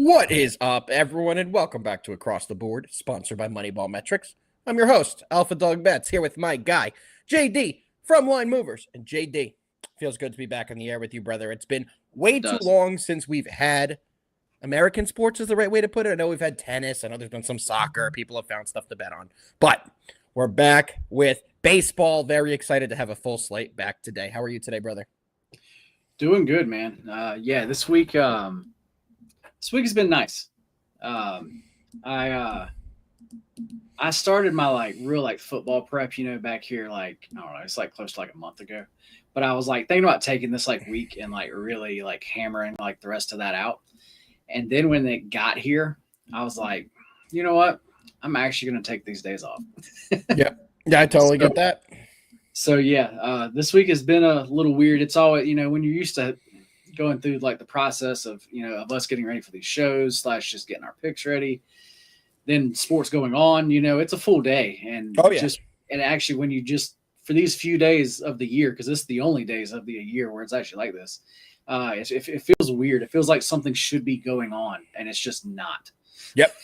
What is up, everyone, and welcome back to Across the Board, sponsored by MoneyBall Metrics. I'm your host, AlphaDog Bets, here with my guy, JD from Line Movers. And JD, feels good to be back on the air with you, brother. It's been way too long since we've had American sports is the right way to put it. I know we've had tennis. I know there's been some soccer. People have found stuff to bet on. But we're back with baseball. Very excited to have a full slate back today. How are you today, brother? Doing good, man. This week has been nice. I started my real football prep, back here, I don't know, it's close to a month ago. But I was thinking about taking this week and really hammering the rest of that out. And then when it got here, I was like, you know what? I'm actually going to take these days off. Yeah, I totally get that. So this week has been a little weird. It's always, when you're used to going through the process of, of us getting ready for these shows / just getting our picks ready, then sports going on, it's a full day. And actually when you just, for these few days of the year, because this is the only days of the year where it's actually like this, it feels weird. It feels like something should be going on and it's just not. Yep.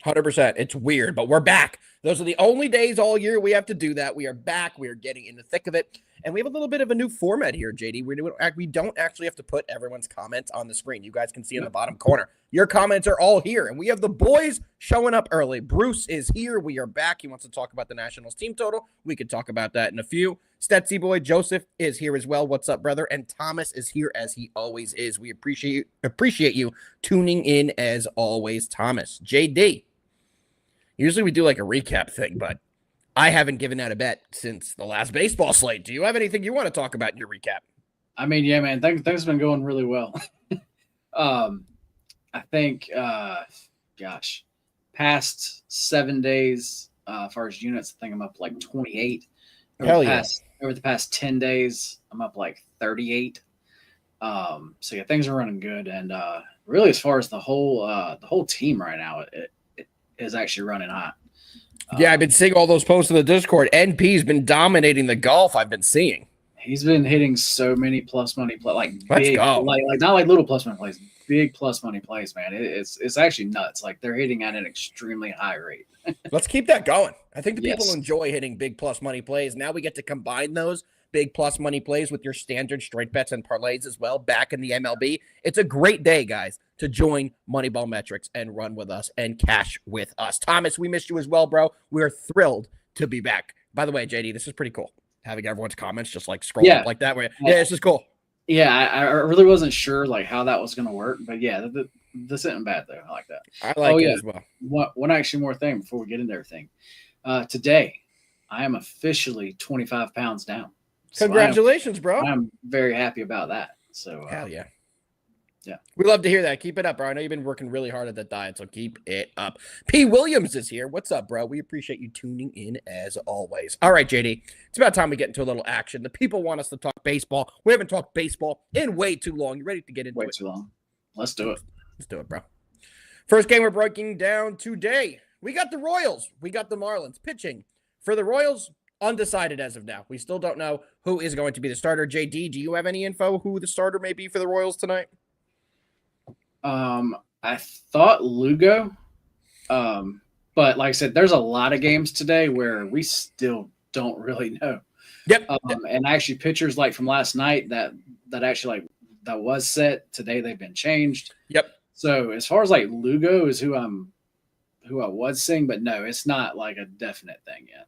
100%. It's weird, but we're back. Those are the only days all year we have to do that. We are back. We are getting in the thick of it. And we have a little bit of a new format here, JD. We don't actually have to put everyone's comments on the screen. You guys can see in the bottom corner. Your comments are all here. And we have the boys showing up early. Bruce is here. We are back. He wants to talk about the Nationals team total. We could talk about that in a few. Stetsy boy Joseph is here as well. What's up, brother? And Thomas is here as he always is. We appreciate you tuning in as always, Thomas. JD. Usually we do a recap thing, but I haven't given out a bet since the last baseball slate. Do you have anything you want to talk about in your recap? I mean, yeah, man, things have been going really well. I think, past 7 days, as far as units, I think I'm up 28. Over the past 10 days, I'm up 38. Things are running good. And really, as far as the whole team right now, it is actually running hot. Yeah, I've been seeing all ththose posts in the Discord. NP's been dominating the golf I've been seeing. He's been hitting so many plus money plays, Let's go. Not little plus money plays, big plus money plays, man. It's actually nuts. They're hitting at an extremely high rate. Let's keep that going. I think the people enjoy hitting big plus money plays. Now we get to combine those big plus money plays with your standard straight bets and parlays as well back in the MLB. It's a great day, guys, to join Moneyball Metrics and run with us and cash with us. Thomas, we missed you as well, bro. We're thrilled to be back. By the way, JD, this is pretty cool. Having everyone's comments just scroll up like that. This is cool. Yeah, I really wasn't sure how that was going to work, but yeah, this isn't bad though. I like that. I like it as well. One actually more thing before we get into everything. Today, I am officially 25 pounds down. Congratulations, bro. I'm very happy about that. So hell yeah. Yeah. We love to hear that. Keep it up, bro. I know you've been working really hard at that diet, so keep it up. P. Williams is here. What's up, bro? We appreciate you tuning in as always. All right, JD. It's about time we get into a little action. The people want us to talk baseball. We haven't talked baseball in way too long. You ready to get into it? Way too long. Let's do it. Let's do it, bro. First game we're breaking down today. We got the Royals. We got the Marlins. Pitching for the Royals, undecided as of now. We still don't know who is going to be the starter. JD, do you have any info who the starter may be for the Royals tonight? I thought Lugo, but like I said, there's a lot of games today where we still don't really know. Yep. And actually pitchers from last night that actually that was set today, they've been changed. Yep. So as far as Lugo is who I was seeing, but no, it's not a definite thing yet.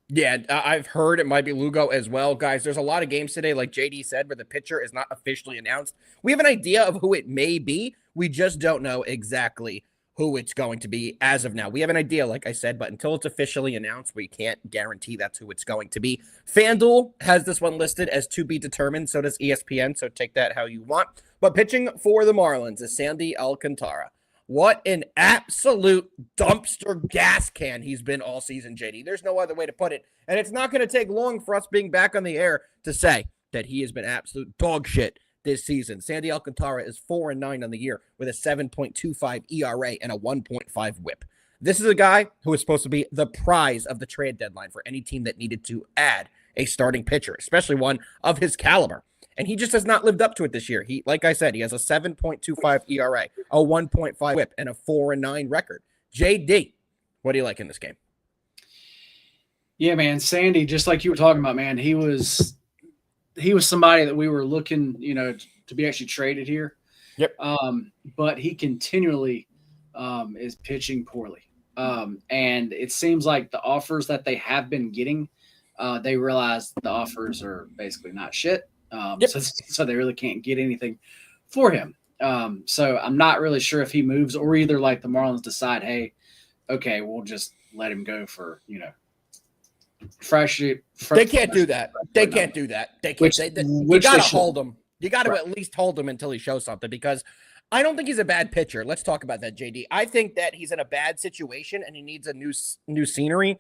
Yeah, I've heard it might be Lugo as well. Guys, there's a lot of games today, like JD said, where the pitcher is not officially announced. We have an idea of who it may be. We just don't know exactly who it's going to be as of now. We have an idea, like I said, but until it's officially announced, we can't guarantee that's who it's going to be. FanDuel has this one listed as to be determined. So does ESPN, so take that how you want. But pitching for the Marlins is Sandy Alcantara. What an absolute dumpster gas can he's been all season, JD. There's no other way to put it. And it's not going to take long for us being back on the air to say that he has been absolute dog shit this season. Sandy Alcantara is 4-9 on the year with a 7.25 ERA and a 1.5 whip. This is a guy who is supposed to be the prize of the trade deadline for any team that needed to add a starting pitcher, especially one of his caliber. And he just has not lived up to it this year. He, like I said, he has a 7.25 ERA, a 1.5 WHIP, and a 4-9 record. JD, what do you like in this game? Yeah, man, Sandy, just like you were talking about, man, he was somebody that we were looking, to be actually traded here. Yep. But he continually is pitching poorly. And it seems like the offers that they have been getting, they realize the offers are basically not shit. So they really can't get anything for him. So I'm not really sure if he moves, or either like the Marlins decide, hey, okay, we'll just let him go for, fresh. They can't do that. They can't do that. They can't. You got to hold him. You got to at least hold him until he shows something, because I don't think he's a bad pitcher. Let's talk about that, JD. I think that he's in a bad situation and he needs a new scenery.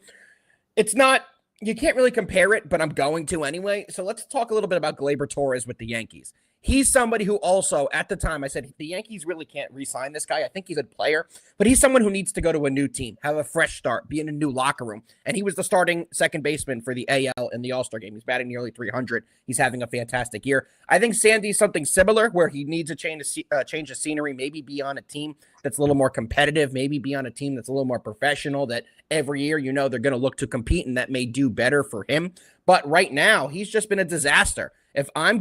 It's not, you can't really compare it, but I'm going to anyway. So let's talk a little bit about Gleyber Torres with the Yankees. He's somebody who also, at the time, I said the Yankees really can't re-sign this guy. I think he's a good player, but he's someone who needs to go to a new team, have a fresh start, be in a new locker room. And he was the starting second baseman for the AL in the All-Star game. He's batting nearly 300. He's having a fantastic year. I think Sandy's something similar, where he needs a change of scenery, maybe be on a team that's a little more competitive, maybe be on a team that's a little more professional, that every year, they're going to look to compete, and that may do better for him. But right now, he's just been a disaster. If I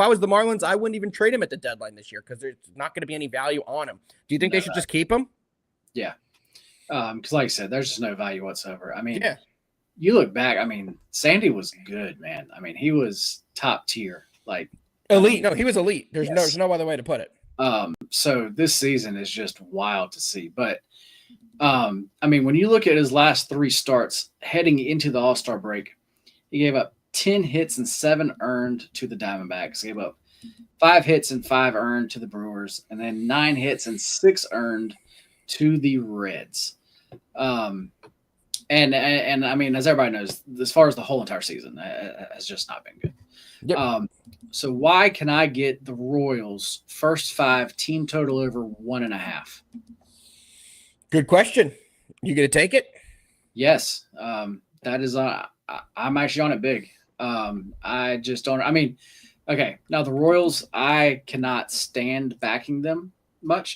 was the Marlins, I wouldn't even trade him at the deadline this year, because there's not going to be any value on him. Do you think they should just keep him? Yeah. Because like I said, there's just no value whatsoever. I mean, you look back, Sandy was good, man. He was top tier, like elite. No, he was elite. There's no other way to put it. So this season is just wild to see. But when you look at his last 3 starts heading into the All-Star break, he gave up 10 hits and 7 earned to the Diamondbacks. He gave up 5 hits and 5 earned to the Brewers, and then 9 hits and 6 earned to the Reds. And as everybody knows, as far as the whole entire season, has just not been good. Yep. So why can I get the Royals first 5 team total over 1.5? Good question. You gonna take it? Yes. That is I'm actually on it big. I just don't. Okay. Now the Royals, I cannot stand backing them much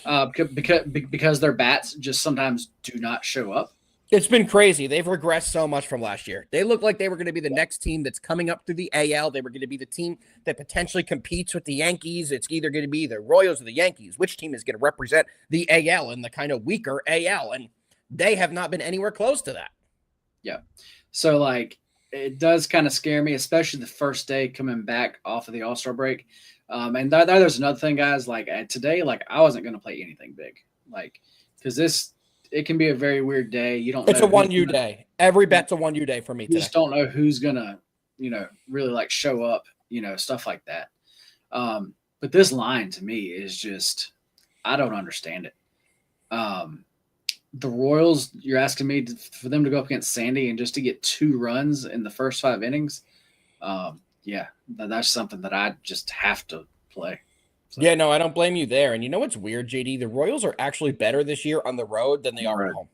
because their bats just sometimes do not show up. It's been crazy. They've regressed so much from last year. They look like they were going to be the next team that's coming up through the AL. They were going to be the team that potentially competes with the Yankees. It's either going to be the Royals or the Yankees. Which team is going to represent the AL in the kind of weaker AL? And they have not been anywhere close to that. Yeah. So, it does kind of scare me, especially the first day coming back off of the All-Star break. And there's another thing, guys. Today, I wasn't going to play anything big. Because it can be a very weird day. You don't know. It's a 1U day. Every bet's a 1U day for me today. You just don't know who's going to, really, show up, stuff like that. But this line, to me, is just – I don't understand it. The Royals, you're asking me for them to go up against Sandy and just to get 2 runs in the first 5 innings. That's something that I just have to play. So. Yeah, no, I don't blame you there. And you know what's weird, JD? The Royals are actually better this year on the road than they are at home.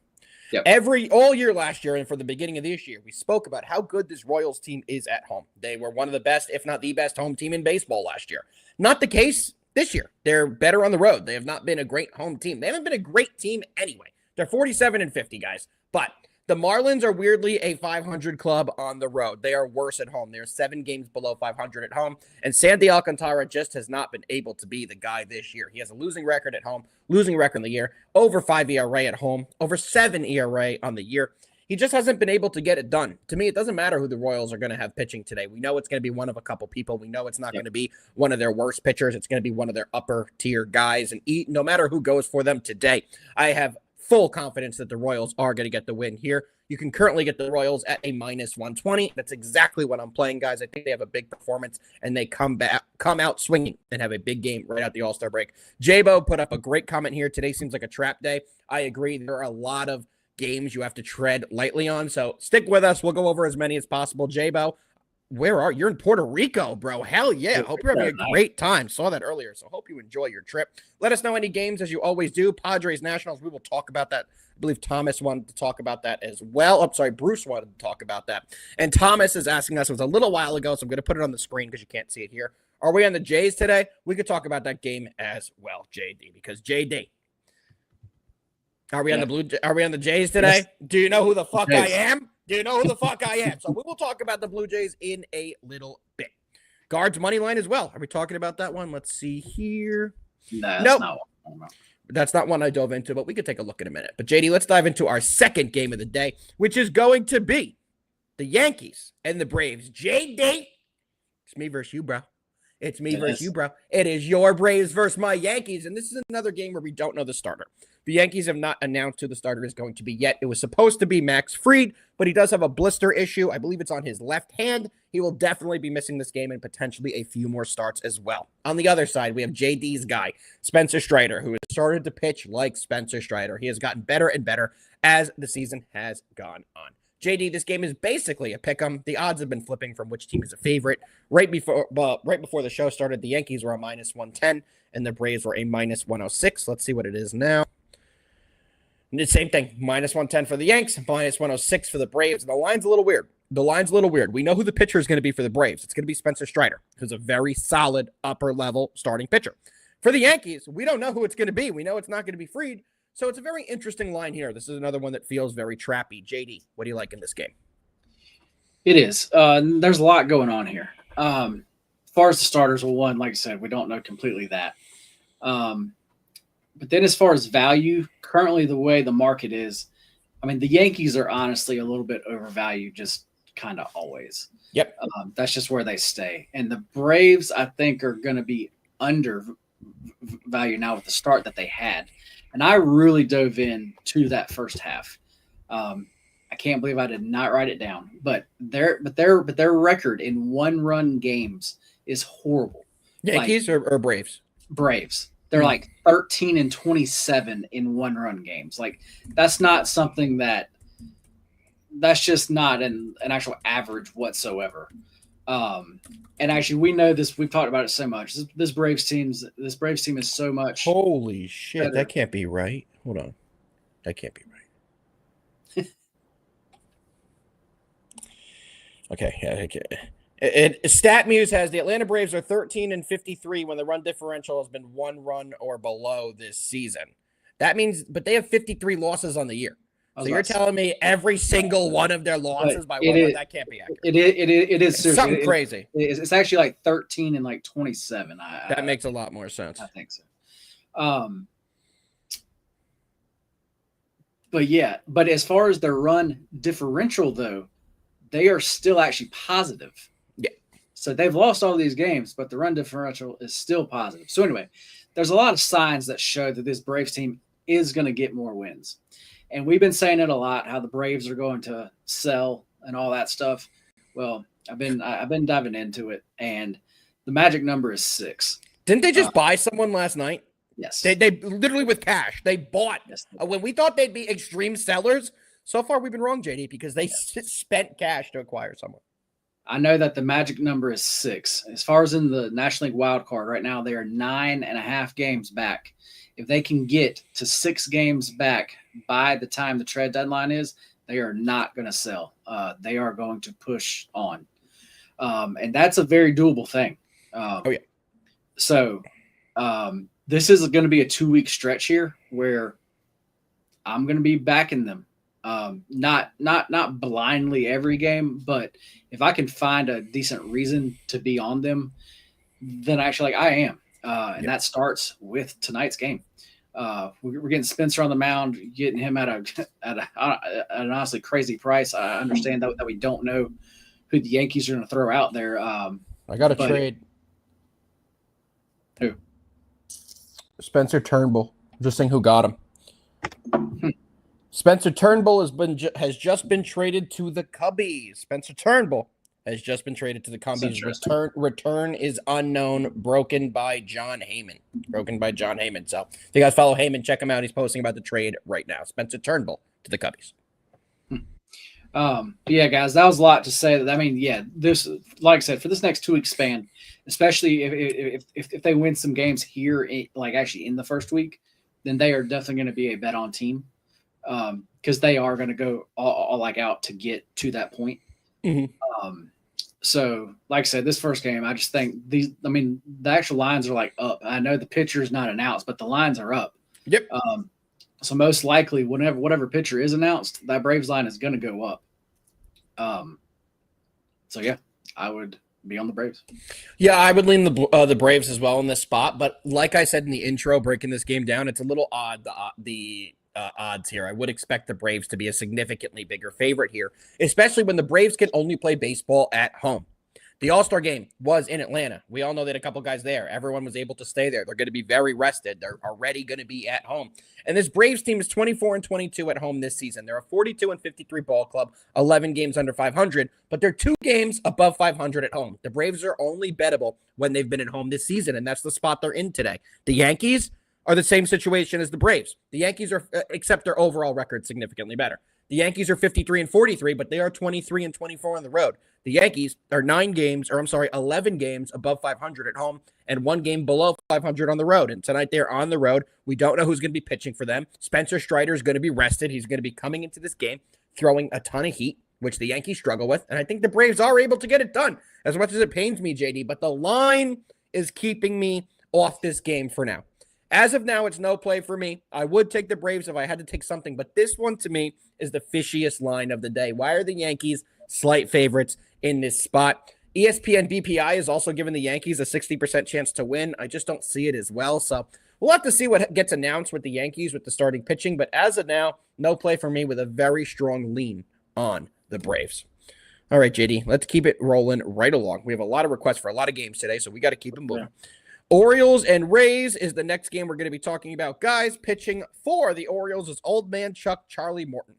Yep. All year last year and for the beginning of this year, we spoke about how good this Royals team is at home. They were one of the best, if not the best, home team in baseball last year. Not the case this year. They're better on the road. They have not been a great home team. They haven't been a great team anyway. They're 47-50, guys. But the Marlins are weirdly a 500 club on the road. They are worse at home. They're 7 games below 500 at home. And Sandy Alcantara just has not been able to be the guy this year. He has a losing record at home, losing record in the year, over 5 ERA at home, over 7 ERA on the year. He just hasn't been able to get it done. To me, it doesn't matter who the Royals are going to have pitching today. We know it's going to be one of a couple people. We know it's not going to be one of their worst pitchers. It's going to be one of their upper tier guys. And no matter who goes for them today, I have full confidence that the Royals are going to get the win here. You can currently get the Royals at a -120. That's exactly what I'm playing, guys. I think they have a big performance, and they come out swinging and have a big game right at the All-Star break. Jabo put up a great comment here. Today seems like a trap day. I agree. There are a lot of games you have to tread lightly on, so stick with us. We'll go over as many as possible. Jabo, You're in Puerto Rico, bro. Hell yeah. Hope you're having a great time. Saw that earlier. So hope you enjoy your trip. Let us know any games as you always do. Padres Nationals. We will talk about that. I believe Thomas wanted to talk about that as well. I'm sorry, Bruce wanted to talk about that. And Thomas is asking us, it was a little while ago, so I'm going to put it on the screen because you can't see it here. Are we on the Jays today? We could talk about that game as well, JD, because JD. Are we on the Jays today? Yes. Do you know who the fuck I am? Do you know who the fuck I am? So we will talk about the Blue Jays in a little bit. Guards money line as well. Are we talking about that one? Let's see here. Nope. That's not one I dove into, but we could take a look in a minute. But JD, let's dive into our second game of the day, which is going to be the Yankees and the Braves. JD, it's me versus you, bro. It's me versus you, bro. It is your Braves versus my Yankees, and this is another game where we don't know the starter. The Yankees have not announced who the starter is going to be yet. It was supposed to be Max Fried, but he does have a blister issue. I believe it's on his left hand. He will definitely be missing this game and potentially a few more starts as well. On the other side, we have JD's guy, Spencer Strider, who has started to pitch like Spencer Strider. He has gotten better and better as the season has gone on. JD, this game is basically a pick'em. The odds have been flipping from which team is a favorite. Right before the show started, the Yankees were a -110 and the Braves were a -106. Let's see what it is now. And the same thing, -110 for the Yanks, -106 for the Braves. And the line's a little weird. We know who the pitcher is going to be for the Braves. It's going to be Spencer Strider, who's a very solid upper-level starting pitcher. For the Yankees, we don't know who it's going to be. We know it's not going to be Fried. So it's a very interesting line here. This is another one that feels very trappy. JD, what do you like in this game? It is. There's a lot going on here. As far as the starters, well, like I said, we don't know completely that. But then as far as value, currently the way the market is, I mean, the Yankees are honestly a little bit overvalued just kind of always. Yep. That's just where they stay. And the Braves, I think, are going to be undervalued now with the start that they had. And I really dove in to that first half. I can't believe I did not write it down. But their record in one-run games is horrible. Yankees or Braves? Braves. They're like 13-27 in one-run games. Like, that's not something that's just not an actual average whatsoever. And actually, we know this. We've talked about it so much. This Braves team is so much. Holy shit! Better. That can't be right. Hold on, that can't be right. Okay. StatMuse has the Atlanta Braves are 13-53 when the run differential has been 1 run or below this season. That means, but they have 53 losses on the year. So you're telling me every single one of their losses by 1 run? That can't be accurate. It is something crazy. It's actually like 13 and like 27. That makes a lot more sense. I think so. But as far as their run differential, though, they are still actually positive. Yeah. So they've lost all these games, but the run differential is still positive. So anyway, there's a lot of signs that show that this Braves team is going to get more wins. And we've been saying it a lot, how the Braves are going to sell and all that stuff. Well, I've been diving into it, and the magic number is 6. Didn't they just buy someone last night? Yes. They literally with cash. They bought. Yes, when we thought they'd be extreme sellers, so far we've been wrong, JD, because they spent cash to acquire someone. I know that the magic number is 6. As far as in the National League wild card right now, they are 9.5 games back. If they can get to 6 games back by the time the trade deadline is, they are not going to sell. They are going to push on. And that's a very doable thing. So this is going to be a 2-week stretch here where I'm going to be backing them. Not blindly every game, but if I can find a decent reason to be on them, then actually I am. And that starts with tonight's game. We're getting Spencer on the mound, getting him at an honestly crazy price. I understand that we don't know who the Yankees are going to throw out there. I got a trade. Who? Spencer Turnbull. Just saying who got him. Spencer Turnbull has just been traded to the Cubbies. Spencer Turnbull has just been traded to the Cubbies. Return is unknown. Broken by John Heyman. So if you guys follow Heyman, check him out. He's posting about the trade right now. Spencer Turnbull to the Cubbies. But yeah, guys, that was a lot to say. I mean, yeah, this, like I said, for this next 2 week span, especially if they win some games here, like actually in the first week, then they are definitely going to be a bet on team, because they are going to go all like out to get to that point. Mhm. So, like I said, this first game, I just think these. I mean, the actual lines are like up. I know the pitcher is not announced, but the lines are up. Yep. So most likely, whatever pitcher is announced, that Braves line is going to go up. So yeah, I would be on the Braves. Yeah, I would lean the Braves as well in this spot. But like I said in the intro, breaking this game down, it's a little odd the odds here. I would expect the Braves to be a significantly bigger favorite here, especially when the Braves can only play baseball at home. The All-Star game was in Atlanta. We all know that a couple guys there. Everyone was able to stay there. They're going to be very rested. They're already going to be at home. And this Braves team is 24-22 at home this season. They're a 42-53 ball club, 11 games under 500, but they're 2 games above 500 at home. The Braves are only bettable when they've been at home this season, and that's the spot they're in today. The Yankees are the same situation as the Braves. The Yankees are, except their overall record, significantly better. The Yankees are 53-43, but they are 23-24 on the road. The Yankees are 11 games above 500 at home and 1 game below 500 on the road. And tonight they're on the road. We don't know who's going to be pitching for them. Spencer Strider is going to be rested. He's going to be coming into this game throwing a ton of heat, which the Yankees struggle with. And I think the Braves are able to get it done, as much as it pains me, JD. But the line is keeping me off this game for now. As of now, it's no play for me. I would take the Braves if I had to take something, but this one to me is the fishiest line of the day. Why are the Yankees slight favorites in this spot? ESPN BPI is also giving the Yankees a 60% chance to win. I just don't see it as well. So we'll have to see what gets announced with the Yankees with the starting pitching. But as of now, no play for me with a very strong lean on the Braves. All right, JD, let's keep it rolling right along. We have a lot of requests for a lot of games today, so we got to keep them moving. Yeah. Orioles and Rays is the next game we're going to be talking about. Guys, pitching for the Orioles is old man Chuck Charlie Morton.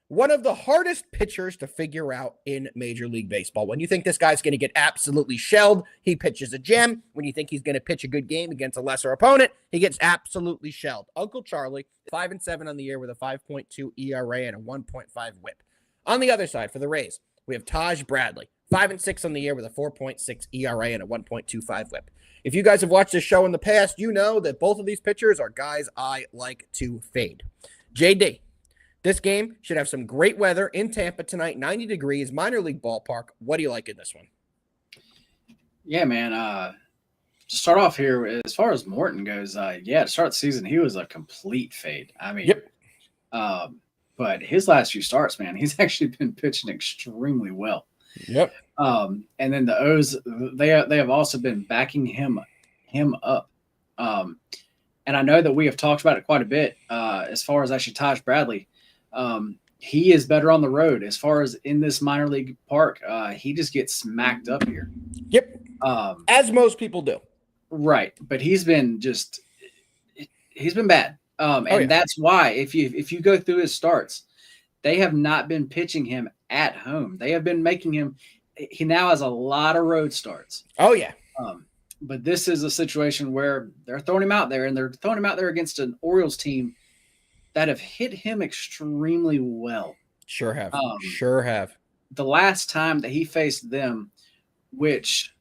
One of the hardest pitchers to figure out in Major League Baseball. When you think this guy's going to get absolutely shelled, he pitches a gem. When you think he's going to pitch a good game against a lesser opponent, he gets absolutely shelled. Uncle Charlie, 5-7 on the year with a 5.2 ERA and a 1.5 whip. On the other side, for the Rays, we have Taj Bradley, 5-6 on the year with a 4.6 ERA and a 1.25 whip. If you guys have watched this show in the past, you know that both of these pitchers are guys I like to fade. JD, this game should have some great weather in Tampa tonight, 90 degrees, minor league ballpark. What do you like in this one? Yeah, man. To start off here, as far as Morton goes, to start the season, he was a complete fade. I mean, yep. But his last few starts, man, he's actually been pitching extremely well. Yep. And then the O's, they have also been backing him up. And I know that we have talked about it quite a bit as far as actually Taj Bradley. He is better on the road. As far as in this minor league park, he just gets smacked up here. Yep. As most people do. Right. But he's been bad. That's why if you go through his starts, they have not been pitching him at home. They have been making him. He now has a lot of road starts. Oh yeah. But this is a situation where they're throwing him out there, and they're throwing him out there against an Orioles team that have hit him extremely well. Sure have. The last time that he faced them, which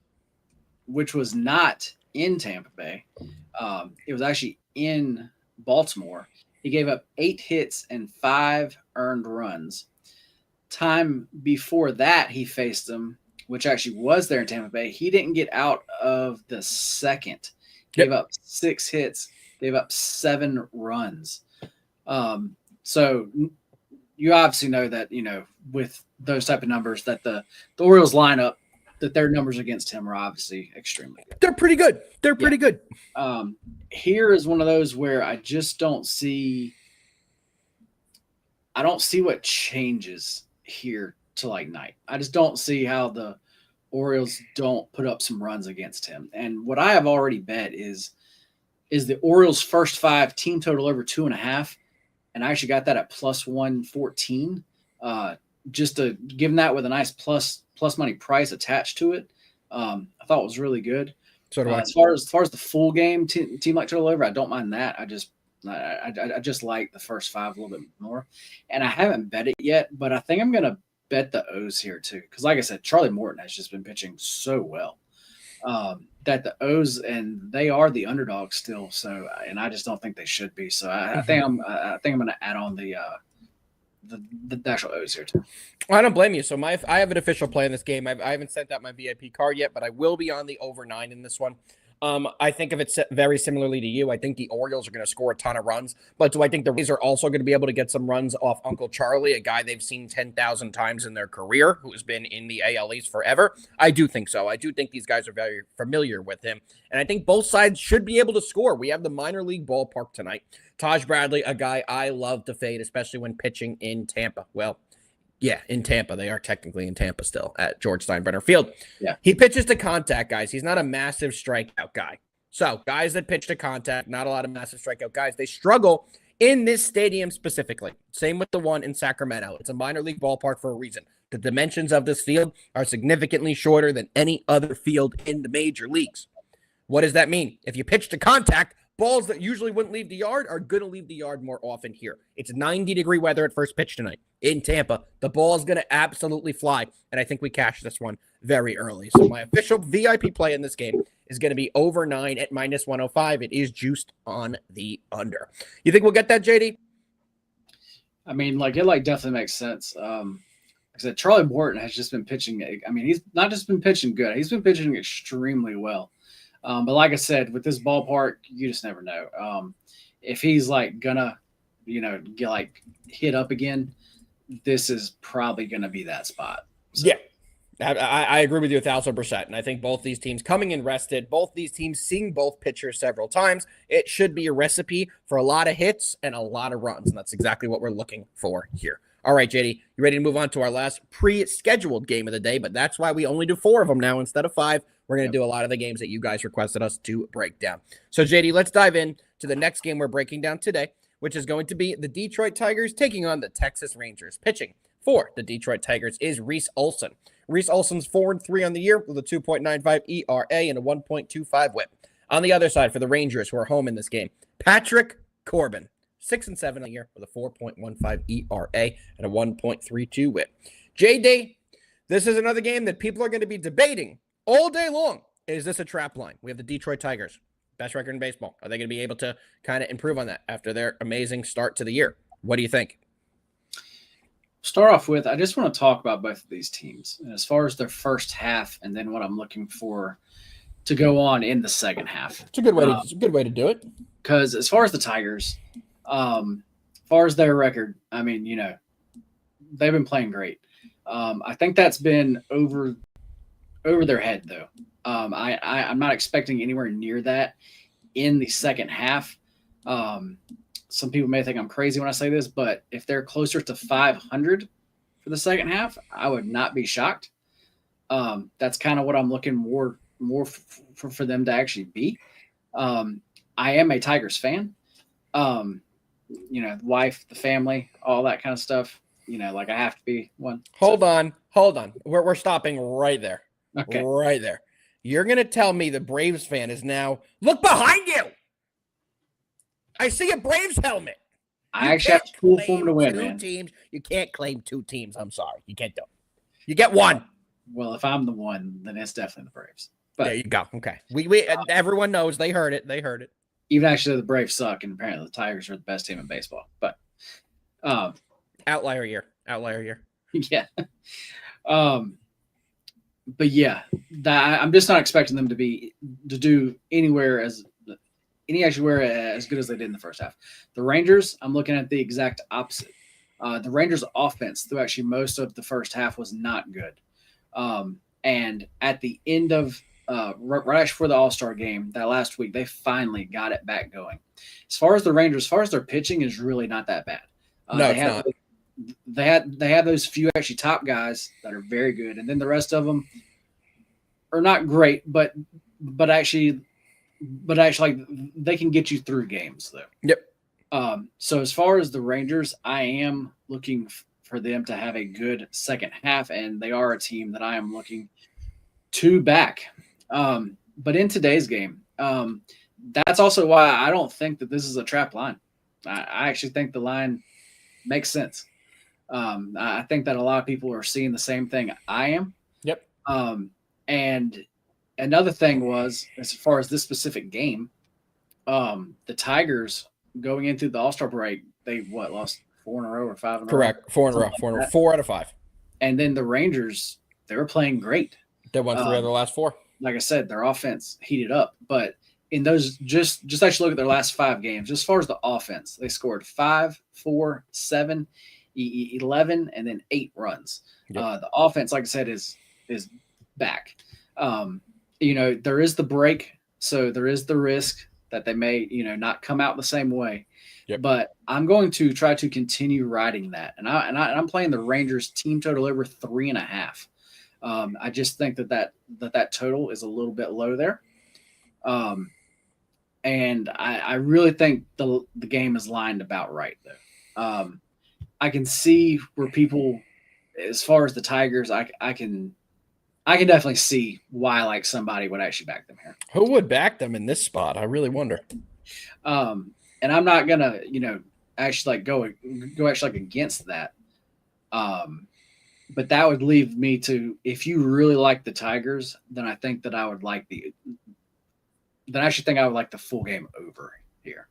was not in Tampa Bay, it was actually in Baltimore. He gave up 8 hits and 5 earned runs. Time before that, he faced them, which actually was there in Tampa Bay. He didn't get out of the second. Gave up 6 hits, gave up 7 runs. So you obviously know that, with those type of numbers, that the Orioles lineup, that their numbers against him are obviously extremely good. They're pretty good. Pretty good. Here is one of those where I just don't see what changes here to like night. I just don't see how the Orioles don't put up some runs against him. And what I have already bet is the Orioles' first 5 team total over 2.5. And I actually got that at plus 114. Just to give them that with a nice plus money price attached to it. I thought it was really good. So do I. As far as the full game team like total over, I don't mind that. I just like the first 5 a little bit more, and I haven't bet it yet, but I think I'm gonna bet the O's here too, because like I said, Charlie Morton has just been pitching so well that the O's, and they are the underdog still. So, and I just don't think they should be. So I think I'm gonna add on the actual O's here too. I don't blame you. So I have an official play in this game. I haven't sent out my VIP card yet, but I will be on the over 9 in this one. I think of it very similarly to you. I think the Orioles are going to score a ton of runs, but do I think the Rays are also going to be able to get some runs off Uncle Charlie, a guy they've seen 10,000 times in their career, who has been in the AL East forever? I do think so. I do think these guys are very familiar with him, and I think both sides should be able to score. We have the minor league ballpark tonight. Taj Bradley, a guy I love to fade, especially when pitching in Tampa. Well, yeah, in Tampa. They are technically in Tampa still at George Steinbrenner Field. Yeah. He pitches to contact, guys. He's not a massive strikeout guy. So guys that pitch to contact, not a lot of massive strikeout guys. They struggle in this stadium specifically. Same with the one in Sacramento. It's a minor league ballpark for a reason. The dimensions of this field are significantly shorter than any other field in the major leagues. What does that mean? If you pitch to contact, balls that usually wouldn't leave the yard are going to leave the yard more often here. It's 90-degree weather at first pitch tonight in Tampa. The ball is going to absolutely fly, and I think we cash this one very early. So my official VIP play in this game is going to be over 9 at -105. It is juiced on the under. You think we'll get that, JD? I mean, it definitely makes sense. Like I said, Charlie Morton has just been pitching. I mean, he's not just been pitching good. He's been pitching extremely well. But like I said, with this ballpark, you just never know. If he's gonna, get hit up again, this is probably gonna be that spot. So. Yeah, I agree with you 1,000%. And I think both these teams coming in rested, both these teams seeing both pitchers several times, it should be a recipe for a lot of hits and a lot of runs. And that's exactly what we're looking for here. All right, JD, you ready to move on to our last pre-scheduled game of the day? But that's why we only do 4 of them now instead of 5. We're going to do a lot of the games that you guys requested us to break down. So, JD, let's dive in to the next game we're breaking down today, which is going to be the Detroit Tigers taking on the Texas Rangers. Pitching for the Detroit Tigers is Reese Olson. Reese Olson's 4-3 on the year with a 2.95 ERA and a 1.25 whip. On the other side for the Rangers, who are home in this game, Patrick Corbin, 6-7 on the year with a 4.15 ERA and a 1.32 whip. JD, this is another game that people are going to be debating all day long. Is this a trap line? We have the Detroit Tigers, best record in baseball. Are they going to be able to kind of improve on that after their amazing start to the year? What do you think? Start off with, I just want to talk about both of these teams. And as far as their first half, and then what I'm looking for to go on in the second half. It's a good way to do it. Because as far as the Tigers, as far as their record, I mean, they've been playing great. I think that's been over their head, though. I'm not expecting anywhere near that in the second half. Some people may think I'm crazy when I say this, but if they're closer to 500 for the second half, I would not be shocked. That's kind of what I'm looking more for them to actually be. I am a Tigers fan. The wife, the family, all that kind of stuff. I have to be one. Hold on. We're stopping right there. Okay. Right there. You're going to tell me the Braves fan is now, look behind you. I see a Braves helmet. I actually have to pull for them to win, two man. Teams. You can't claim 2 teams. I'm sorry. You can't do it. You get 1. Well, if I'm the one, then it's definitely the Braves. But there you go. Okay. We everyone knows. They heard it. Even actually, the Braves suck, and apparently the Tigers are the best team in baseball. But outlier year. Yeah. But yeah, I'm just not expecting them to do anywhere as good as they did in the first half. The Rangers, I'm looking at the exact opposite. The Rangers' offense through actually most of the first half was not good. And at the end of right before the All-Star game that last week, they finally got it back going. As far as the Rangers, as far as their pitching is really not that bad. No, it's not. They have those few actually top guys that are very good, and then the rest of them are not great, but actually they can get you through games though. Yep. So as far as the Rangers, I am looking for them to have a good second half, and they are a team that I am looking to back. But in today's game, that's also why I don't think that this is a trap line. I actually think the line makes sense. I think that a lot of people are seeing the same thing I am. Yep. And another thing was, as far as this specific game, the Tigers going into the All-Star break, they lost 4 in a row or 5 in a row? Correct. 4 in a row. Like 4 out of 5. And then the Rangers, they were playing great. They won 3 out of the last 4. Like I said, their offense heated up. But in those, just actually look at their last 5 games. As far as the offense, they scored 5, 4, 7, 11, and then 8 runs. Yep. The offense, like I said, is back. There is the break, so there is the risk that they may, not come out the same way. Yep. But I'm going to try to continue riding that, and I'm playing the Rangers team total over 3.5. I just think that total is a little bit low there, and I really think the game is lined about right though. I can see where people, as far as the Tigers, I can definitely see why like somebody would actually back them here. Who would back them in this spot? I really wonder. And I'm not gonna, actually like go actually like against that. But that would leave me to, if you really like the Tigers, then I think that I would like the full game over here.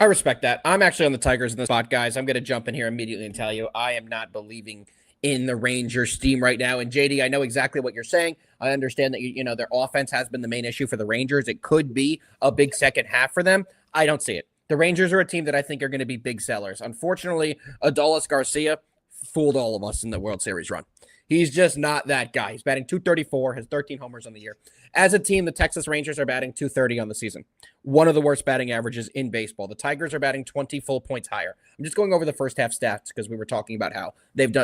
I respect that. I'm actually on the Tigers in this spot, guys. I'm going to jump in here immediately and tell you I am not believing in the Rangers' steam right now. And JD, I know exactly what you're saying. I understand that their offense has been the main issue for the Rangers. It could be a big second half for them. I don't see it. The Rangers are a team that I think are going to be big sellers. Unfortunately, Adolis Garcia fooled all of us in the World Series run. He's just not that guy. He's batting .234, has 13 homers on the year. As a team, the Texas Rangers are batting .230 on the season. One of the worst batting averages in baseball. The Tigers are batting 20 full points higher. I'm just going over the first half stats because we were talking about how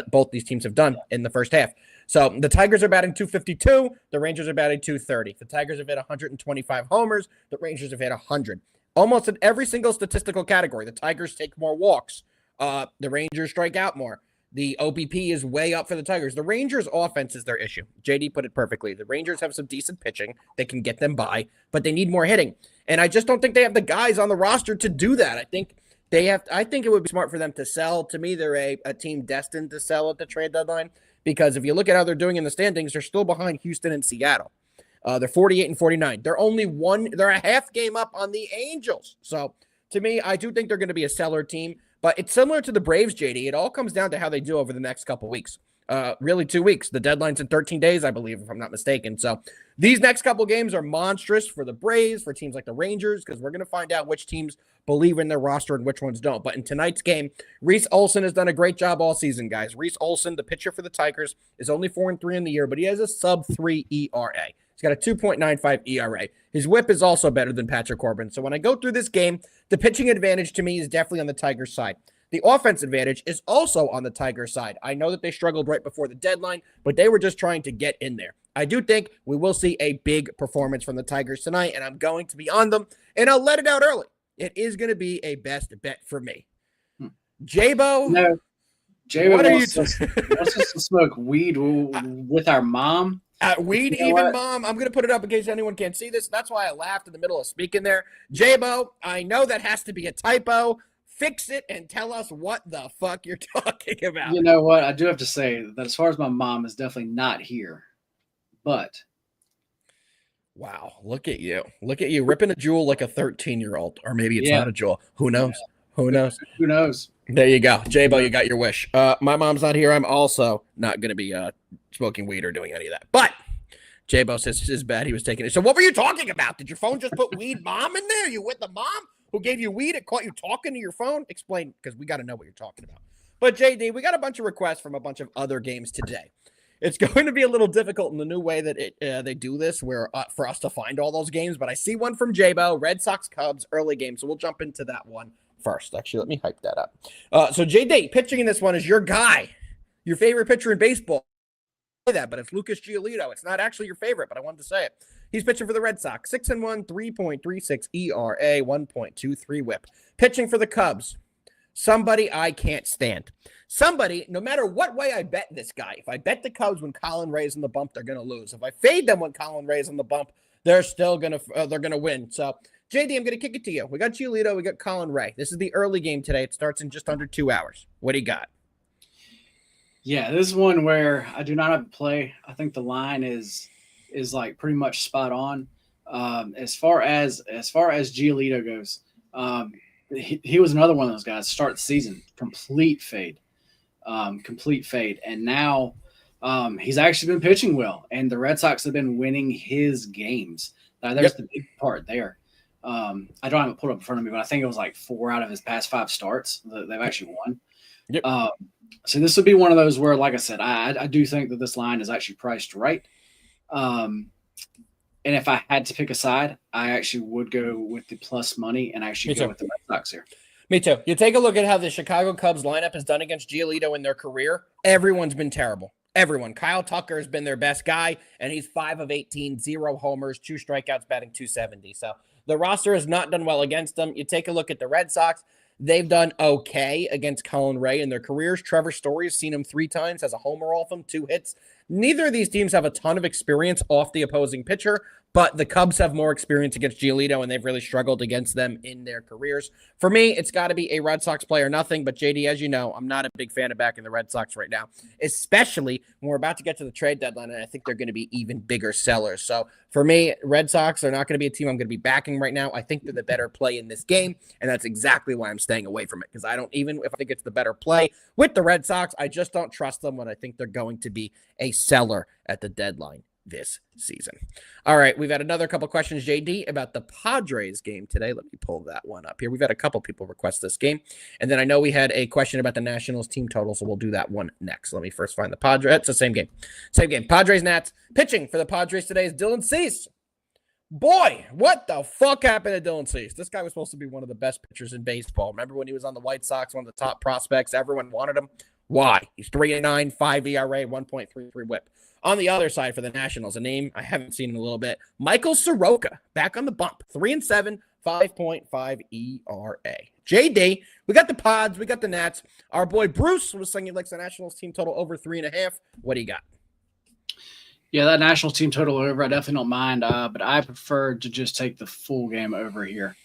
both these teams have done in the first half. So the Tigers are batting .252. The Rangers are batting .230. The Tigers have hit 125 homers. The Rangers have hit 100. Almost in every single statistical category. The Tigers take more walks. The Rangers strike out more. The OBP is way up for the Tigers. The Rangers' offense is their issue. JD put it perfectly. The Rangers have some decent pitching that can get them by, but they need more hitting. And I just don't think they have the guys on the roster to do that. I think it would be smart for them to sell. To me, they're a team destined to sell at the trade deadline because if you look at how they're doing in the standings, they're still behind Houston and Seattle. They're 48 and 49. They're a half game up on the Angels. So to me, I do think they're going to be a seller team. But it's similar to the Braves, JD. It all comes down to how they do over the next couple weeks. Really 2 weeks. The deadline's in 13 days, I believe, if I'm not mistaken. So these next couple games are monstrous for the Braves, for teams like the Rangers, because we're going to find out which teams believe in their roster and which ones don't. But in tonight's game, Reese Olson has done a great job all season, guys. Reese Olson, the pitcher for the Tigers, is only 4-3 in the year, but he has a sub-3 ERA. He's got a 2.95 ERA. His whip is also better than Patrick Corbin. So when I go through this game, the pitching advantage to me is definitely on the Tigers' side. The offense advantage is also on the Tigers' side. I know that they struggled right before the deadline, but they were just trying to get in there. I do think we will see a big performance from the Tigers tonight, and I'm going to be on them, and I'll let it out early. It is going to be a best bet for me. J-Bo? No. J-Bo wants us to smoke weed with our mom. Weed, even mom. I'm going to put it up in case anyone can't see this. That's why I laughed in the middle of speaking there. J-Bo, I know that has to be a typo. Fix it and tell us what the fuck you're talking about. You know what? I do have to say that as far as my mom is definitely not here, but. Wow. Look at you. Look at you ripping a jewel like a 13-year-old. Or maybe it's not a jewel. Who knows? Yeah. Who knows? Who knows? There you go. J-Bo, you got your wish. My mom's not here. I'm also not going to be smoking weed or doing any of that. But J-Bo says it's bad he was taking it. So what were you talking about? Did your phone just put weed mom in there? You with the mom who gave you weed? It caught you talking to your phone? Explain, because we got to know what you're talking about. But JD, we got a bunch of requests from a bunch of other games today. It's going to be a little difficult in the new way that they do this, where for us to find all those games. But I see one from J-Bo, Red Sox Cubs early game. So we'll jump into that one first. Actually, let me hype that up. So JD, pitching in this one is your guy, your favorite pitcher in baseball. That, but it's Lucas Giolito. It's not actually your favorite, but I wanted to say it. He's pitching for the Red Sox, 6-1, 3.36 ERA, 1.23 WHIP. Pitching for the Cubs, somebody I can't stand. Somebody, no matter what way I bet this guy, if I bet the Cubs when Colin Ray's in the bump, they're going to lose. If I fade them when Colin Ray's in the bump, they're still going to they're going to win. So JD, I'm going to kick it to you. We got Giolito. We got Colin Ray. This is the early game today. It starts in just under 2 hours. What do you got? Yeah, this is one where I do not have to play. I think the line is like pretty much spot on. As far as Giolito goes, he was another one of those guys. Start the season, complete fade, and now he's actually been pitching well, and the Red Sox have been winning his games. There's the big part there. I don't have it pulled up in front of me, but I think it was like 4 out of his past 5 starts that they've actually won. Yep. So this would be one of those where, like I said, I do think that this line is actually priced right. And if I had to pick a side, I actually would go with the plus money and actually go with the Red Sox here. Me too. You take a look at how the Chicago Cubs lineup has done against Giolito in their career. Everyone's been terrible. Everyone. Kyle Tucker has been their best guy, and he's 5 of 18, 0 homers, 2 strikeouts, batting .270. So the roster has not done well against them. You take a look at the Red Sox. They've done okay against Colin Ray in their careers. Trevor Story has seen him 3 times, has a homer off him, 2 hits. Neither of these teams have a ton of experience off the opposing pitcher, but the Cubs have more experience against Giolito, and they've really struggled against them in their careers. For me, it's got to be a Red Sox play or nothing, but JD, as you know, I'm not a big fan of backing the Red Sox right now, especially when we're about to get to the trade deadline, and I think they're going to be even bigger sellers. So for me, Red Sox are not going to be a team I'm going to be backing right now. I think they're the better play in this game, and that's exactly why I'm staying away from it, because I don't, even if I think it's the better play with the Red Sox, I just don't trust them when I think they're going to be a seller at the deadline this season. All right, we've had another couple questions, JD, about the Padres game today. Let me pull that one up here. We've had a couple people request this game, and then I know we had a question about the Nationals team total, so we'll do that one next. Let me first find the Padres. It's the same game. Padres, Nats. Pitching for the Padres today is Dylan Cease. Boy, what the fuck happened to Dylan Cease? This guy was supposed to be one of the best pitchers in baseball. Remember when he was on the White Sox, one of the top prospects? Everyone wanted him. Why? He's 3.9, 5 ERA, 1.33 WHIP. On the other side for the Nationals, a name I haven't seen in a little bit, Michael Soroka, back on the bump, 3-7, 5.5 ERA. JD, we got the Pods, we got the Nats. Our boy Bruce was saying he likes the Nationals team total over 3.5. What do you got? Yeah, that Nationals team total over, I definitely don't mind, but I prefer to just take the full game over here.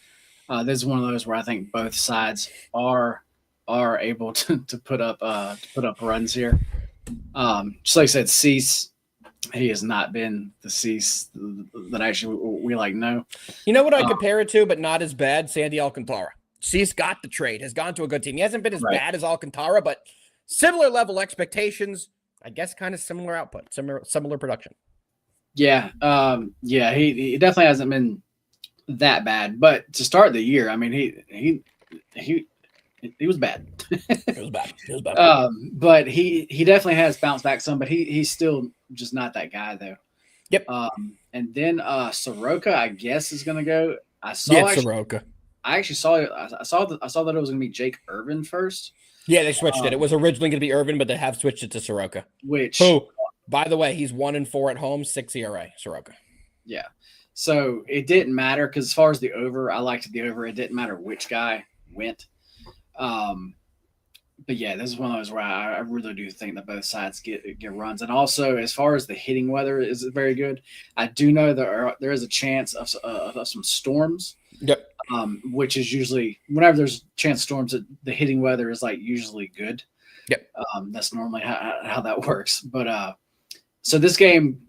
This is one of those where I think both sides are able to put up runs here. Just like I said, Cease, he has not been the Cease that actually we like know. You know what I compare it to, but not as bad? Sandy Alcantara. Cease got the trade, has gone to a good team. He hasn't been as bad as Alcantara, but similar level expectations. I guess kind of similar output, similar production. Yeah, he definitely hasn't been that bad. But to start the year, I mean, he was bad. It was bad. But he definitely has bounced back some, but he's still just not that guy though. Yep. And then Soroka, I guess, is gonna go. Soroka. I actually saw it. I saw that it was gonna be Jake Irvin first. Yeah, they switched it. It was originally going to be Irvin, but they have switched it to Soroka. By the way, he's 1-4 at home, 6 ERA. Soroka. Yeah. So it didn't matter because as far as the over, I liked the over. It didn't matter which guy went. But yeah, this is one of those where I really do think that both sides get runs. And also, as far as the hitting weather is very good, I do know there is a chance of some storms. Yep. Which is usually whenever there's a chance of storms, the hitting weather is like usually good. Yep. That's normally how that works. But so this game,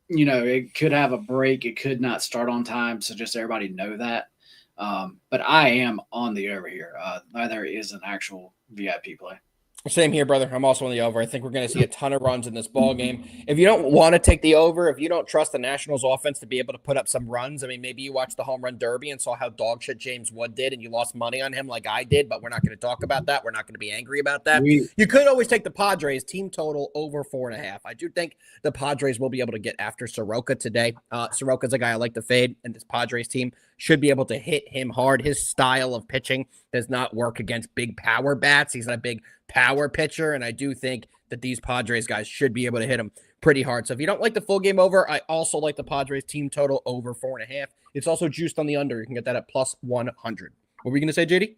it could have a break. It could not start on time. So just everybody know that. But I am on the over here. There is an actual VIP play. Same here, brother. I'm also on the over. I think we're going to see a ton of runs in this ball game. If you don't want to take the over, if you don't trust the Nationals offense to be able to put up some runs, I mean, maybe you watched the home run derby and saw how dog shit James Wood did and you lost money on him like I did, but we're not going to talk about that. We're not going to be angry about that. You could always take the Padres team total over 4.5. I do think the Padres will be able to get after Soroka today. Soroka's a guy I like to fade, and this Padres team should be able to hit him hard. His style of pitching does not work against big power bats. He's not a big power pitcher, and I do think that these Padres guys should be able to hit him pretty hard. So if you don't like the full game over, I also like the Padres team total over 4.5. It's also juiced on the under. You can get that at plus 100. What were you going to say, JD?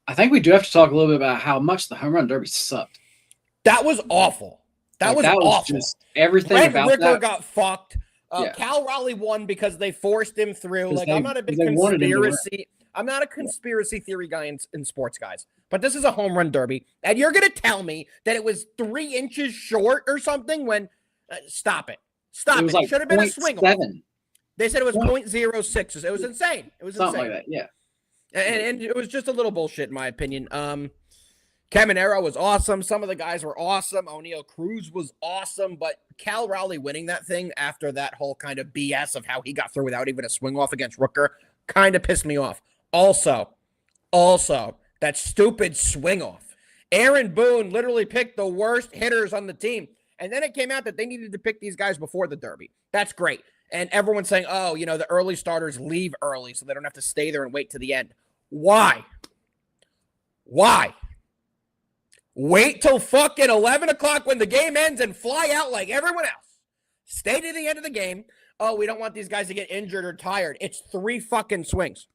I think we do have to talk a little bit about how much the home run derby sucked. That was awful. That was awful. Just everything Brent about Ricker that got fucked. Cal Raleigh won because they forced him through. Like, I'm not a big conspiracy. I'm not a conspiracy theory guy in sports, guys. But this is a home run derby, and you're gonna tell me that it was 3 inches short or something when? Stop it! Stop it! It should have been a swing off. They said it was 0.06. It was insane. It was something insane. Like that. Yeah. And it was just a little bullshit, in my opinion. Caminero was awesome. Some of the guys were awesome. O'Neal Cruz was awesome. But Cal Raleigh winning that thing after that whole kind of BS of how he got through without even a swing off against Rooker kind of pissed me off. Also, that stupid swing off. Aaron Boone literally picked the worst hitters on the team. And then it came out that they needed to pick these guys before the Derby. That's great. And everyone's saying, oh, the early starters leave early so they don't have to stay there and wait to the end. Why? Wait till fucking 11 o'clock when the game ends and fly out like everyone else. Stay to the end of the game. Oh, we don't want these guys to get injured or tired. It's 3 fucking swings.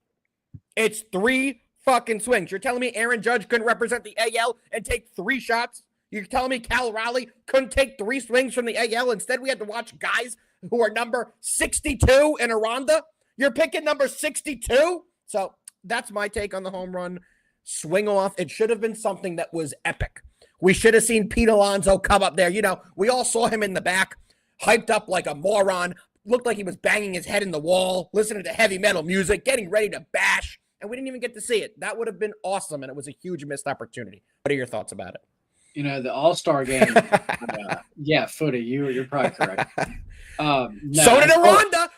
It's 3 fucking swings. You're telling me Aaron Judge couldn't represent the AL and take 3 shots? You're telling me Cal Raleigh couldn't take 3 swings from the AL? Instead, we had to watch guys who are number 62 in a ronda? You're picking number 62? So that's my take on the home run swing off. It should have been something that was epic. We should have seen Pete Alonso come up there. We all saw him in the back, hyped up like a moron, looked like he was banging his head in the wall, listening to heavy metal music, getting ready to bash, and we didn't even get to see it. That would have been awesome, and it was a huge missed opportunity. What are your thoughts about it? The All-Star game, yeah, footy, you're probably correct. So did Aranda.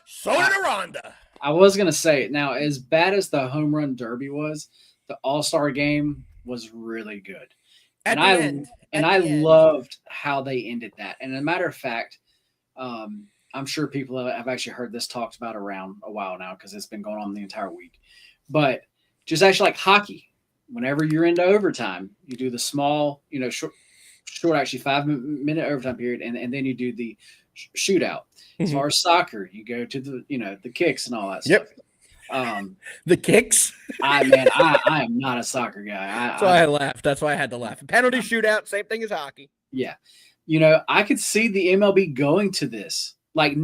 I was going to say, now, as bad as the home run derby was, the All-Star game was really good. I loved how they ended that. And as a matter of fact, I'm sure people have actually heard this talked about around a while now because it's been going on the entire week. But just actually like hockey, whenever you're into overtime, you do the small, short actually 5-minute overtime period, and then you do the shootout. Mm-hmm. As far as soccer, you go to the kicks and all that stuff. The kicks? I am not a soccer guy. That's why I laughed. That's why I had to laugh. Penalty shootout, same thing as hockey. Yeah. I could see the MLB going to this. Like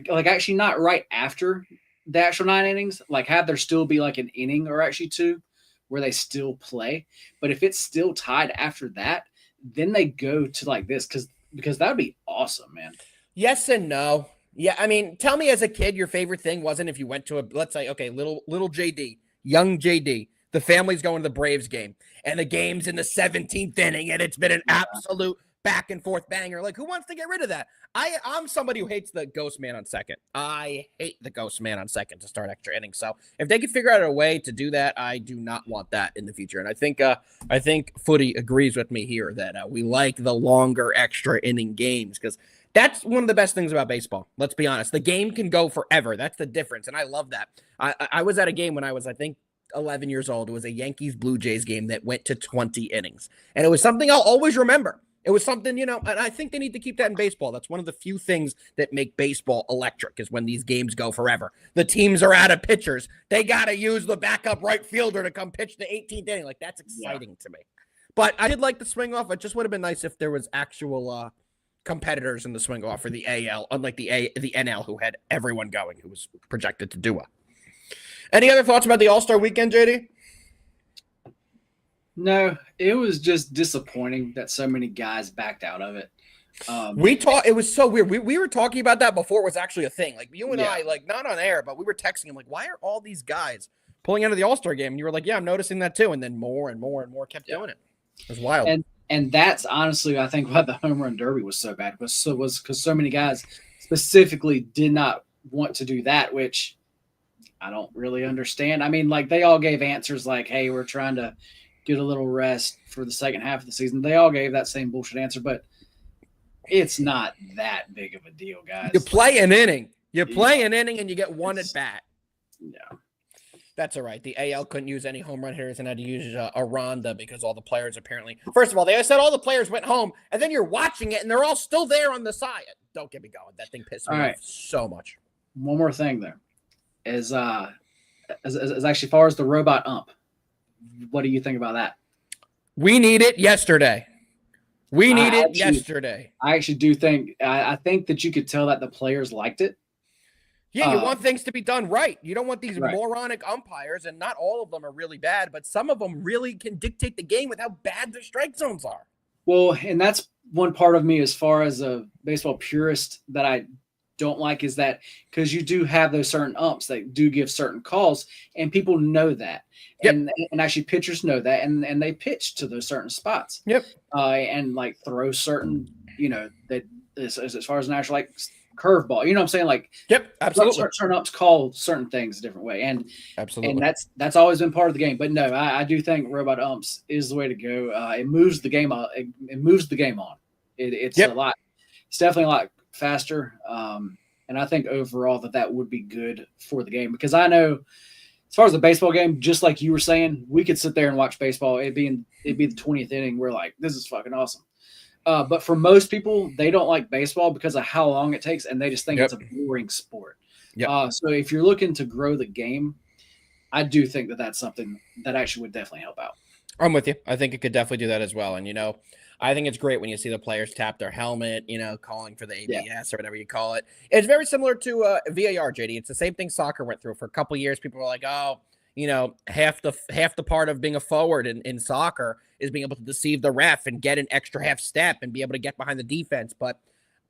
actually not right after the actual 9 innings. Like have there still be like an inning or actually 2 where they still play. But if it's still tied after that, then they go to like this because that would be awesome, man. Yes and no. Yeah, I mean, tell me as a kid your favorite thing wasn't if you went to let's say, okay, little JD, young JD, the family's going to the Braves game, and the game's in the 17th inning, and it's been an absolute back and forth banger. Like, who wants to get rid of that? I'm somebody who hates the ghost man on second. I hate the ghost man on second to start extra innings. So if they could figure out a way to do that, I do not want that in the future. And I think Footy agrees with me here that we like the longer extra inning games because that's one of the best things about baseball. Let's be honest. The game can go forever. That's the difference. And I love that. I was at a game when I was, I think, 11 years old. It was a Yankees-Blue Jays game that went to 20 innings. And it was something I'll always remember. It was something, and I think they need to keep that in baseball. That's one of the few things that make baseball electric is when these games go forever. The teams are out of pitchers. They got to use the backup right fielder to come pitch the 18th inning. Like, that's exciting to me. But I did like the swing off. It just would have been nice if there was actual competitors in the swing off for the AL, unlike the NL, who had everyone going, who was projected to do well. Any other thoughts about the All-Star weekend, JD? No, it was just disappointing that so many guys backed out of it. It was so weird. We were talking about that before it was actually a thing. Like you and I, like not on air, but we were texting him like, why are all these guys pulling out of the All-Star game? And you were like, yeah, I'm noticing that too. And then more and more and more kept doing it. It was wild. And that's honestly, I think why the home run derby was so bad was because so many guys specifically did not want to do that, which I don't really understand. I mean, like they all gave answers like, hey, we're trying to get a little rest for the second half of the season. They all gave that same bullshit answer, but it's not that big of a deal, guys. You play an inning. And you get one at bat. Yeah. That's all right. The AL couldn't use any home run hitters and had to use a Ronda because all the players apparently – first of all, they said all the players went home, and then you're watching it, and they're all still there on the side. Don't get me going. That thing pissed me off so much. One more thing there is actually far as the robot ump. What do you think about that? We need it yesterday. I actually do think – I think that you could tell that the players liked it. Yeah, you want things to be done right. You don't want these Right. moronic umpires, and not all of them are really bad, but some of them really can dictate the game with how bad their strike zones are. Well, and that's one part of me as far as a baseball purist that I don't like is that because you do have those certain umps that do give certain calls, and people know that. Yep. And actually pitchers know that, and they pitch to those certain spots. Yep. And like throw certain, that as far as an actual like curveball, you know what I'm saying? Like, yep, absolutely. Certain ups call certain things a different way, and absolutely, and that's always been part of the game. But no, I do think robot umps is the way to go. It moves the game on. It moves the game on. It's a lot. It's definitely a lot faster. And I think overall that would be good for the game, because I know as far as the baseball game, just like you were saying, we could sit there and watch baseball. It'd be the 20th inning. We're like, this is fucking awesome. But for most people, they don't like baseball because of how long it takes, and they just think it's a boring sport. Yep. So if you're looking to grow the game, I do think that's something that actually would definitely help out. I'm with you. I think it could definitely do that as well. And, I think it's great when you see the players tap their helmet, calling for the ABS or whatever you call it. It's very similar to VAR, JD. It's the same thing soccer went through. For a couple of years, people were like, oh, half the part of being a forward in soccer is being able to deceive the ref and get an extra half step and be able to get behind the defense. But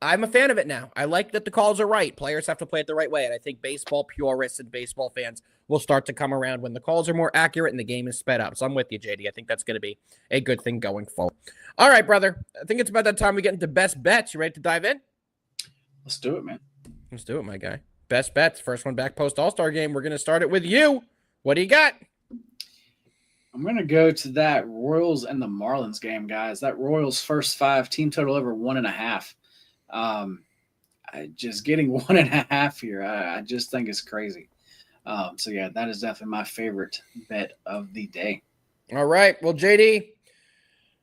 I'm a fan of it now. I like that the calls are right. Players have to play it the right way. And I think baseball purists and baseball fans will start to come around when the calls are more accurate and the game is sped up. So I'm with you, JD. I think that's going to be a good thing going forward. All right, brother. I think it's about that time we get into best bets. You ready to dive in? Let's do it, man. Let's do it, my guy. Best bets. First one back post All-Star game. We're going to start it with you. What do you got? I'm going to go to that Royals and the Marlins game, guys. That Royals first 5, team total over 1.5. I just getting 1.5 here. I just think it's crazy. So yeah, that is definitely my favorite bet of the day. All right. Well, JD,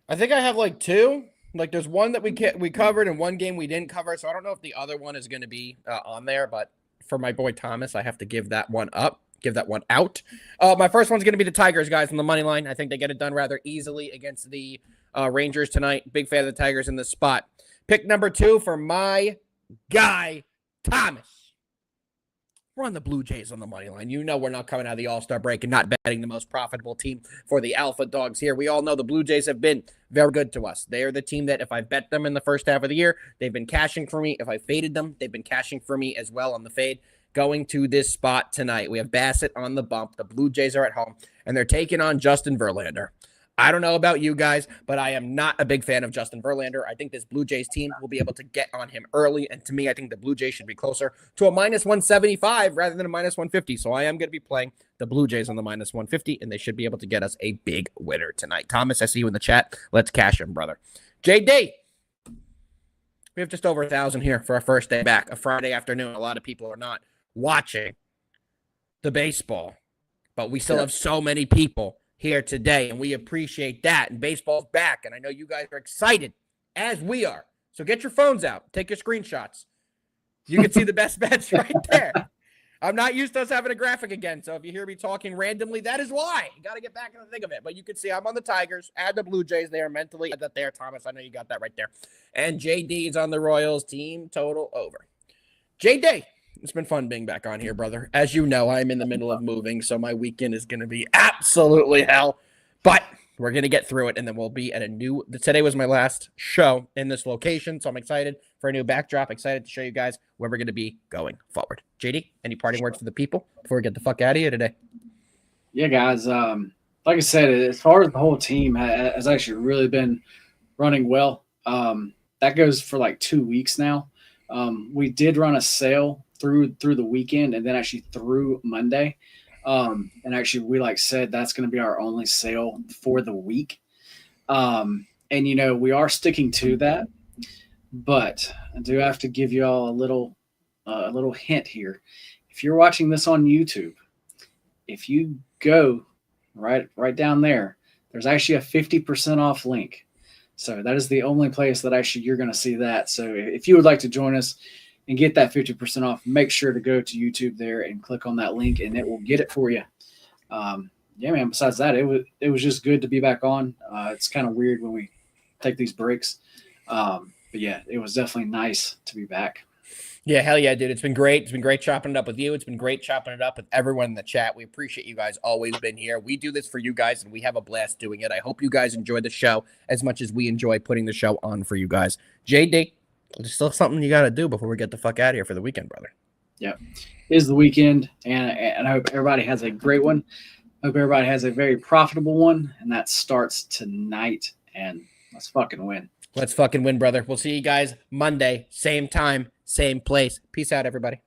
I think I have like two. Like there's one that we covered and one game we didn't cover. So I don't know if the other one is going to be on there, but for my boy Thomas, I have to give that one up. Give that one out. My first one's going to be the Tigers, guys, on the money line. I think they get it done rather easily against the Rangers tonight. Big fan of the Tigers in this spot. Pick number 2 for my guy, Thomas. We're on the Blue Jays on the money line. We're not coming out of the All-Star break and not betting the most profitable team for the Alpha Dogs here. We all know the Blue Jays have been very good to us. They are the team that if I bet them in the first half of the year, they've been cashing for me. If I faded them, they've been cashing for me as well on the fade. Going to this spot tonight, we have Bassett on the bump. The Blue Jays are at home, and they're taking on Justin Verlander. I don't know about you guys, but I am not a big fan of Justin Verlander. I think this Blue Jays team will be able to get on him early, and to me, I think the Blue Jays should be closer to a minus 175 rather than a minus 150, so I am going to be playing the Blue Jays on the minus 150, and they should be able to get us a big winner tonight. Thomas, I see you in the chat. Let's cash him, brother. JD, we have just over 1,000 here for our first day back, a Friday afternoon. A lot of people are not watching the baseball, but we still have so many people here today, and we appreciate that. And baseball's back, and I know you guys are excited, as we are. So get your phones out. Take your screenshots. You can see the best bets right there. I'm not used to us having a graphic again, so if you hear me talking randomly, that is why. You got to get back in the thick of it. But you can see I'm on the Tigers. Add the Blue Jays there mentally. Add that there, Thomas. I know you got that right there. And JD is on the Royals. Team total over. JD. It's been fun being back on here, brother. As you know, I'm in the middle of moving, so my weekend is going to be absolutely hell. But we're going to get through it, and then we'll be at today was my last show in this location, so I'm excited for a new backdrop. Excited to show you guys where we're going to be going forward. JD, any parting words for the people before we get the fuck out of here today? Yeah, guys. Like I said, as far as the whole team has actually really been running well. That goes for like 2 weeks now. We did run a sale through the weekend and then actually through Monday. And actually we said that's going to be our only sale for the week. And we are sticking to that, but I do have to give you all a little hint here. If you're watching this on YouTube, if you go right down there, there's actually a 50% off link. So that is the only place that actually you're going to see that. So if you would like to join us and get that 50% off, make sure to go to YouTube there and click on that link, and it will get it for you. Yeah, man. Besides that, it was just good to be back on. It's kind of weird when we take these breaks, but yeah, it was definitely nice to be back. Yeah, hell yeah, dude. It's been great. It's been great chopping it up with you. It's been great chopping it up with everyone in the chat. We appreciate you guys always been here. We do this for you guys, and we have a blast doing it. I hope you guys enjoy the show as much as we enjoy putting the show on for you guys. JD, there's still something you got to do before we get the fuck out of here for the weekend, brother. Yeah, it is the weekend, and I hope everybody has a great one. Hope everybody has a very profitable one, and that starts tonight. And let's fucking win. Let's fucking win, brother. We'll see you guys Monday, same time, same place. Peace out, everybody.